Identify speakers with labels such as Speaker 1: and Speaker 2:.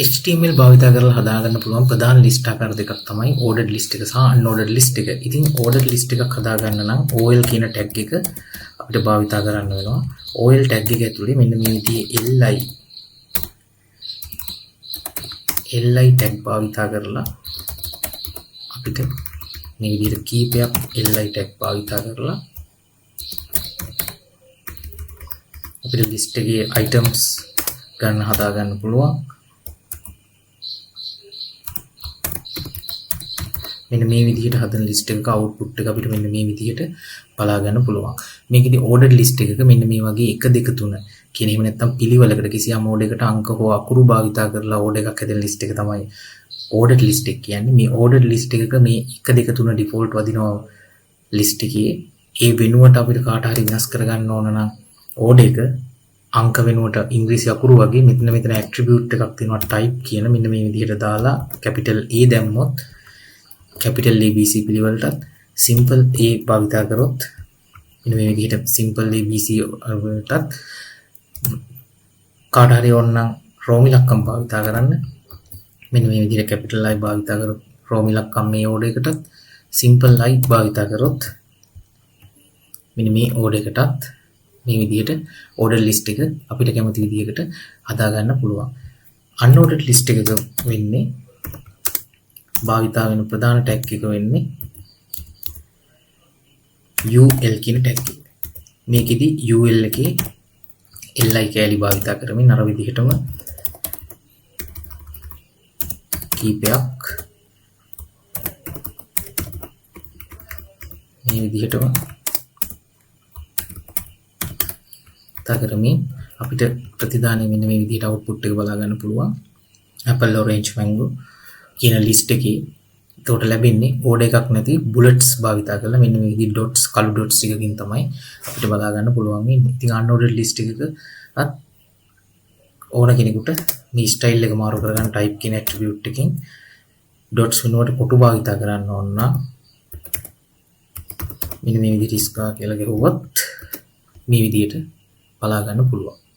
Speaker 1: HTML භාවිතා කරලා හදාගන්න පුළුවන් ප්‍රධාන ලිස්ට් ආකාර දෙකක් තමයි ordered list එක සහ unordered list එක. ඉතින් ordered list එකක් හදාගන්න නම් OL කියන tag එක අපිට භාවිතා කරන්න වෙනවා. OL tag එක ඇතුලේ මෙන්න මේ විදිහේ li tag භාවිතා කරලා අපිට මේ විදිහට කීපයක් li tag භාවිතා කරලා අපිට list එකේ items ගන්න හදාගන්න පුළුවන්. මෙන්න මේ විදිහට හදන list එකක output එක අපිට මෙන්න මේ විදිහට බලා ගන්න පුළුවන්. මේකෙදි ordered list එකක මෙන්න මේ වගේ 1 2 3 කියන එහෙම නැත්නම් පිළිවෙලකට කිසියම් order එකකට අංක හෝ අකුරු භාවිතා කරලා order එකක් හැදෙන list එක තමයි ordered list එක කියන්නේ. මේ ordered list එකක මේ 1 2 3 default වදිනවා list එකේ. ඒ වෙනුවට අපිට කාට හරි වෙනස් කරගන්න ඕන නම් order එක අංක වෙනුවට ඉංග්‍රීසි අකුරු වගේ මෙතන attribute එකක් තියෙනවා type කියන මෙන්න මේ විදිහට දාලා capital A දැම්මොත් capital ABC පිළිවෙලටත් simple A භාවිතා කරොත් මෙන්න මේ විදිහට simple ABC වලටත් කාට හරි ඕන නම් රෝම ඉලක්කම් භාවිතා කරන්න මෙන්න මේ විදිහට capital I භාවිතා කරොත් රෝම ඉලක්කම් මේ order එකටත් simple I භාවිතා කරොත් මෙන්න මේ order එකටත් මේ විදිහට order list එක අපිට කැමති විදිහකට හදා ගන්න පුළුවන්. unordered list එකක වෙන්නේ භාවිතා වෙන ප්‍රධාන tag එක වෙන්නේ UL කියන tag එක. මේකෙදි UL එකේ li කැලි භාවිතා කරමින් අර විදිහටම කීපයක් මේ විදිහටම කරමින් අපිට ප්‍රතිදානෙ මෙන්න මේ විදිහට output එක බලා ගන්න පුළුවන්. apple orange mango කියන list එකේ එතකොට ලැබෙන්නේ order එකක් නැති bullets භාවිතා කරලා මෙන්න මේ විදිහට dots කළු dots ටිකකින් තමයි අපිට බලා ගන්න පුළුවන් වෙන්නේ. ඉතින් unordered list එකක ඕන කෙනෙකුට මේ style එක මාරු කරගන්න type කියන attribute එකකින් dots වෙනුවට කොටු භාවිතා කරන්න ඕන නම් මෙන්න මේ විදිහට iska කියලා ගහුවොත් මේ විදිහට බලා ගන්න පුළුවන්.